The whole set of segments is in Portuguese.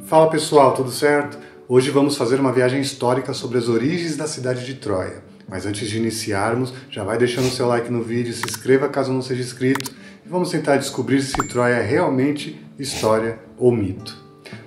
Fala pessoal, tudo certo? Hoje vamos fazer uma viagem histórica sobre as origens da cidade de Troia. Mas antes de iniciarmos, já vai deixando o seu like no vídeo, se inscreva caso não seja inscrito e vamos tentar descobrir se Troia é realmente história ou mito.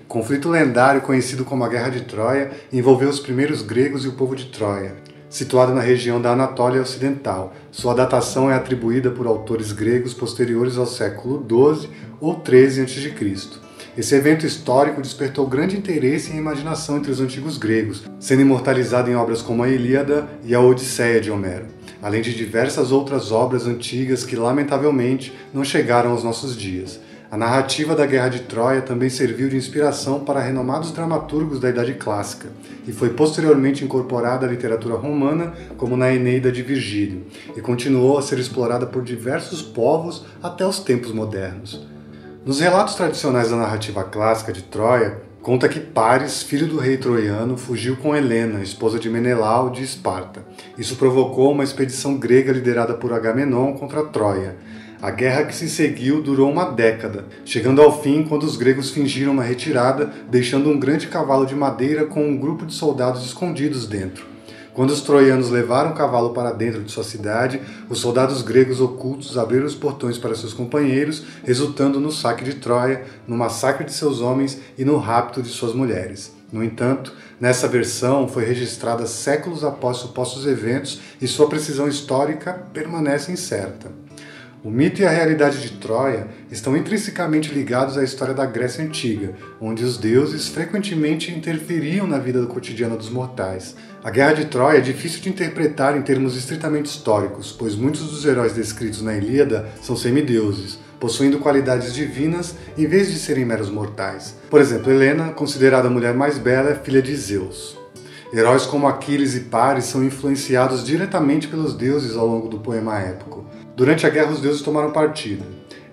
O conflito lendário conhecido como a Guerra de Troia envolveu os primeiros gregos e o povo de Troia. Situado na região da Anatólia Ocidental, sua datação é atribuída por autores gregos posteriores ao século XII ou XIII a.C. Esse evento histórico despertou grande interesse e imaginação entre os antigos gregos, sendo imortalizado em obras como a Ilíada e a Odisseia de Homero, além de diversas outras obras antigas que, lamentavelmente, não chegaram aos nossos dias. A narrativa da Guerra de Troia também serviu de inspiração para renomados dramaturgos da Idade Clássica e foi posteriormente incorporada à literatura romana, como na Eneida de Virgílio, e continuou a ser explorada por diversos povos até os tempos modernos. Nos relatos tradicionais da narrativa clássica de Troia, conta que Paris, filho do rei troiano, fugiu com Helena, esposa de Menelau de Esparta. Isso provocou uma expedição grega liderada por Agamenon contra Troia. A guerra que se seguiu durou uma década, chegando ao fim quando os gregos fingiram uma retirada, deixando um grande cavalo de madeira com um grupo de soldados escondidos dentro. Quando os troianos levaram o cavalo para dentro de sua cidade, os soldados gregos ocultos abriram os portões para seus companheiros, resultando no saque de Troia, no massacre de seus homens e no rapto de suas mulheres. No entanto, nessa versão foi registrada séculos após supostos eventos e sua precisão histórica permanece incerta. O mito e a realidade de Troia estão intrinsecamente ligados à história da Grécia Antiga, onde os deuses frequentemente interferiam na vida cotidiana dos mortais. A Guerra de Troia é difícil de interpretar em termos estritamente históricos, pois muitos dos heróis descritos na Ilíada são semideuses, possuindo qualidades divinas em vez de serem meros mortais. Por exemplo, Helena, considerada a mulher mais bela, é filha de Zeus. Heróis como Aquiles e Paris são influenciados diretamente pelos deuses ao longo do poema épico. Durante a guerra, os deuses tomaram partido.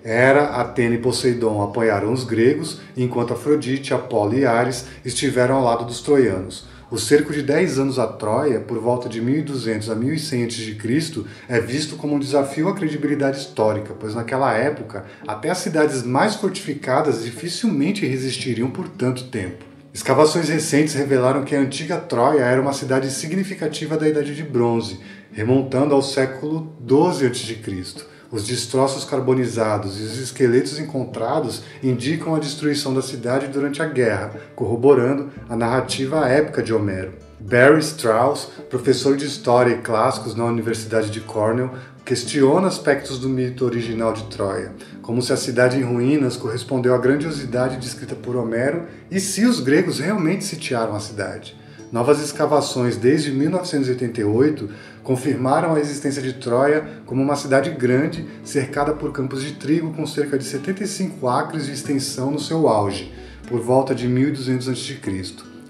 Hera, Atena e Poseidon apoiaram os gregos, enquanto Afrodite, Apolo e Ares estiveram ao lado dos troianos. O cerco de 10 anos a Troia, por volta de 1200 a 1100 a.C., é visto como um desafio à credibilidade histórica, pois naquela época, até as cidades mais fortificadas dificilmente resistiriam por tanto tempo. Escavações recentes revelaram que a antiga Troia era uma cidade significativa da Idade de Bronze, remontando ao século XII a.C. Os destroços carbonizados e os esqueletos encontrados indicam a destruição da cidade durante a guerra, corroborando a narrativa épica de Homero. Barry Strauss, professor de História e Clássicos na Universidade de Cornell, questiona aspectos do mito original de Troia, como se a cidade em ruínas correspondeu à grandiosidade descrita por Homero e se os gregos realmente sitiaram a cidade. Novas escavações desde 1988 confirmaram a existência de Troia como uma cidade grande, cercada por campos de trigo com cerca de 75 acres de extensão no seu auge, por volta de 1200 a.C.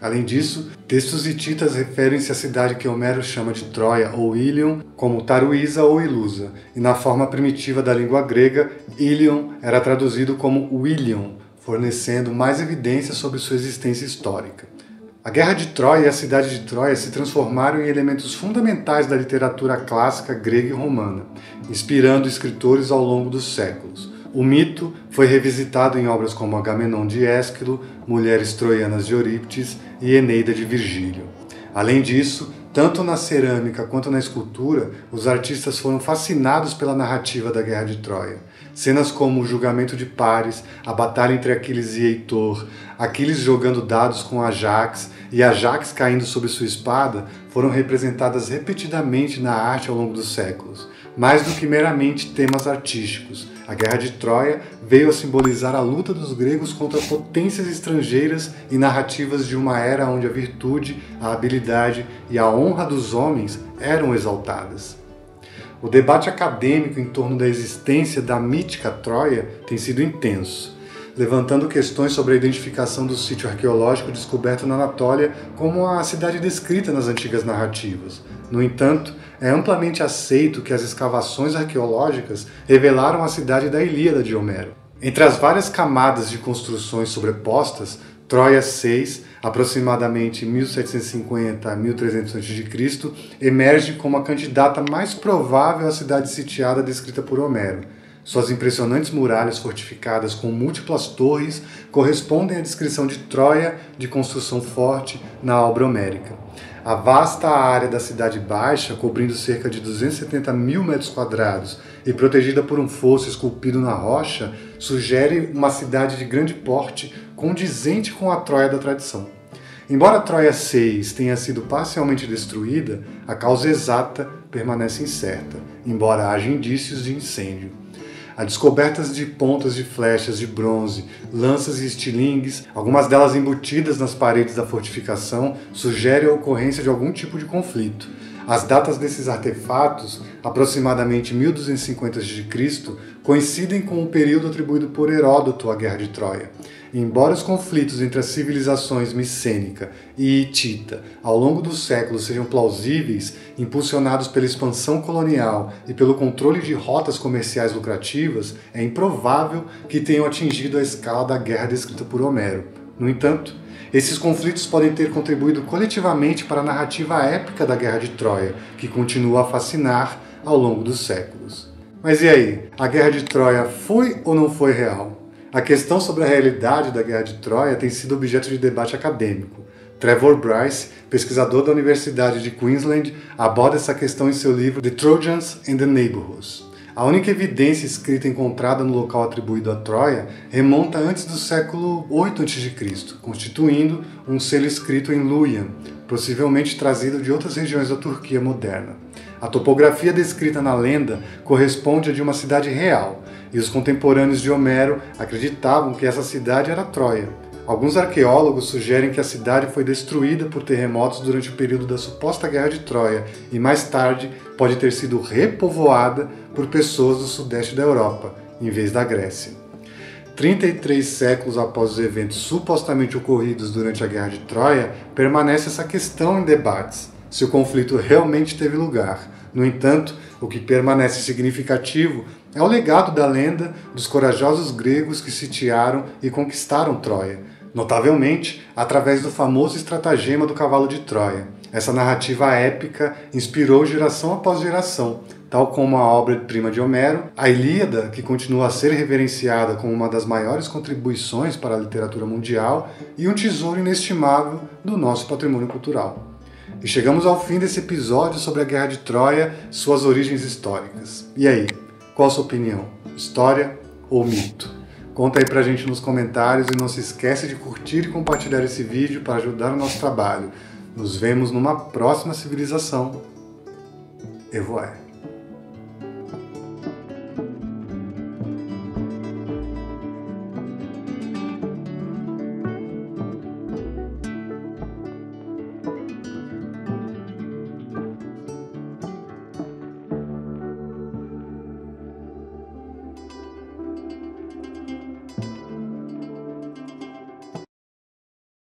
Além disso, textos hititas referem-se à cidade que Homero chama de Troia ou Ilion como Taruísa ou Ilusa, e na forma primitiva da língua grega, Ilion era traduzido como Ilion, fornecendo mais evidências sobre sua existência histórica. A Guerra de Troia e a cidade de Troia se transformaram em elementos fundamentais da literatura clássica grega e romana, inspirando escritores ao longo dos séculos. O mito foi revisitado em obras como Agamenon de Ésquilo, Mulheres Troianas de Eurípides e Eneida de Virgílio. Além disso, tanto na cerâmica quanto na escultura, os artistas foram fascinados pela narrativa da Guerra de Troia. Cenas como o julgamento de Paris, a batalha entre Aquiles e Heitor, Aquiles jogando dados com Ajax e Ajax caindo sob sua espada foram representadas repetidamente na arte ao longo dos séculos. Mais do que meramente temas artísticos, a Guerra de Troia veio a simbolizar a luta dos gregos contra potências estrangeiras e narrativas de uma era onde a virtude, a habilidade e a honra dos homens eram exaltadas. O debate acadêmico em torno da existência da mítica Troia tem sido intenso, levantando questões sobre a identificação do sítio arqueológico descoberto na Anatólia como a cidade descrita nas antigas narrativas. No entanto, é amplamente aceito que as escavações arqueológicas revelaram a cidade da Ilíada de Homero. Entre as várias camadas de construções sobrepostas, Troia 6, aproximadamente 1750 a 1300 a.C., emerge como a candidata mais provável à cidade sitiada descrita por Homero. Suas impressionantes muralhas fortificadas com múltiplas torres correspondem à descrição de Troia de construção forte na obra homérica. A vasta área da Cidade Baixa, cobrindo cerca de 270 mil metros quadrados e protegida por um fosso esculpido na rocha, sugere uma cidade de grande porte condizente com a Troia da tradição. Embora Troia 6 tenha sido parcialmente destruída, a causa exata permanece incerta, embora haja indícios de incêndio. Há descobertas de pontas de flechas de bronze, lanças e estilingues, algumas delas embutidas nas paredes da fortificação, sugerem a ocorrência de algum tipo de conflito. As datas desses artefatos, aproximadamente 1250 a.C., coincidem com o período atribuído por Heródoto à Guerra de Troia. Embora os conflitos entre as civilizações micênica e hitita ao longo dos séculos sejam plausíveis, impulsionados pela expansão colonial e pelo controle de rotas comerciais lucrativas, é improvável que tenham atingido a escala da guerra descrita por Homero. No entanto, esses conflitos podem ter contribuído coletivamente para a narrativa épica da Guerra de Troia, que continua a fascinar ao longo dos séculos. Mas e aí? A Guerra de Troia foi ou não foi real? A questão sobre a realidade da Guerra de Troia tem sido objeto de debate acadêmico. Trevor Bryce, pesquisador da Universidade de Queensland, aborda essa questão em seu livro The Trojans and the Neighborhoods. A única evidência escrita encontrada no local atribuído a Troia remonta antes do século 8 a.C., constituindo um selo escrito em Luwian, possivelmente trazido de outras regiões da Turquia moderna. A topografia descrita na lenda corresponde à de uma cidade real, e os contemporâneos de Homero acreditavam que essa cidade era Troia. Alguns arqueólogos sugerem que a cidade foi destruída por terremotos durante o período da suposta Guerra de Troia e mais tarde pode ter sido repovoada por pessoas do sudeste da Europa, em vez da Grécia. 33 séculos após os eventos supostamente ocorridos durante a Guerra de Troia, permanece essa questão em debates, se o conflito realmente teve lugar. No entanto, o que permanece significativo é o legado da lenda dos corajosos gregos que sitiaram e conquistaram Troia, notavelmente através do famoso estratagema do cavalo de Troia. Essa narrativa épica inspirou geração após geração, tal como a obra-prima de Homero, a Ilíada, que continua a ser reverenciada como uma das maiores contribuições para a literatura mundial e um tesouro inestimável do nosso patrimônio cultural. E chegamos ao fim desse episódio sobre a Guerra de Troia, suas origens históricas. E aí, qual a sua opinião? História ou mito? Conta aí pra gente nos comentários e não se esquece de curtir e compartilhar esse vídeo para ajudar o nosso trabalho. Nos vemos numa próxima civilização. Evoé.